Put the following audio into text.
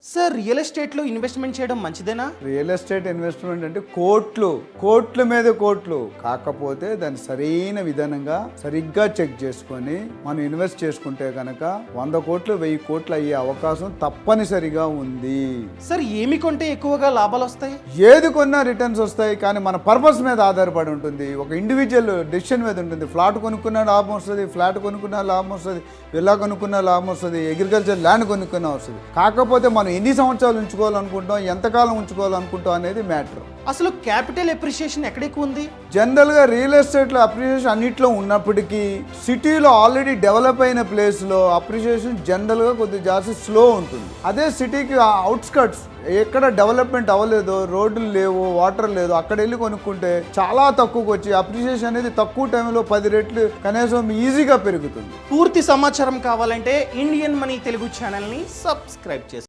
Sir real ఎస్టేట్లో investment చేయడం మంచిదేనా? రియల్ ఎస్టేట్ ఇన్వెస్ట్మెంట్ అంటే కోట్ల మీద కోట్లు, కాకపోతే దాన్ని సరైన విధానంగా సరిగ్గా చెక్ చేసుకొని మనం ఇన్వెస్ట్ చేసుకుంటే కనుక 100 కోట్లు 1000 కోట్లు అయ్యే అవకాశం తప్పనిసరిగా ఉంది. సార్ ఏమి కొంటే ఎక్కువగా లాభాలు వస్తాయి? ఏది కొన్నా రిటర్న్స్ వస్తాయి, కానీ మన పర్పస్ మీద ఆధారపడి ఉంటుంది. ఒక ఇండివిజువల్ డెసిషన్ మీద ఉంటుంది. ఫ్లాట్ కొనుక్కున్న లాభం వస్తుంది, ఫ్లాట్ కొనుక్కున్న లాభం వస్తుంది, విల్లా కొనుక్కున్న లాభం వస్తుంది, అగ్రికల్చర్ ల్యాండ్ కొనుక్కున్న వస్తుంది. కాకపోతే మనం ఎన్ని సంవత్సరాలు ఉంచుకోవాలనుకుంటాం, ఎంతకాలం ఉంచుకోవాలనుకుంటాం అనేది మ్యాటర్. అసలు క్యాపిటల్ అప్రిషియేషన్ ఎక్కడ ఎక్కువ ఉంది? జనరల్గా రియల్ ఎస్టేట్లో అప్రిషియేషన్ అన్నిట్లో ఉన్నప్పటికీ సిటీలో ఆల్రెడీ డెవలప్ అయిన ప్లేస్లో అప్రిషియేషన్ జనరల్గా కొద్దిగా జాస్తి స్లో ఉంటుంది. అదే సిటీకి అవుట్స్కట్స్ ఎక్కడ డెవలప్మెంట్ అవ్వలేదు, రోడ్లు లేవు, వాటర్ లేదు, అక్కడ వెళ్ళి కొనుక్కుంటే చాలా తక్కువకి వచ్చి అప్రిషియేషన్ అనేది తక్కువ టైంలో 10 రెట్లు కనీసం ఈజీగా పెరుగుతుంది. పూర్తి సమాచారం కావాలంటే ఇండియన్ మనీ తెలుగు ఛానల్ని సబ్స్క్రైబ్ చేయండి.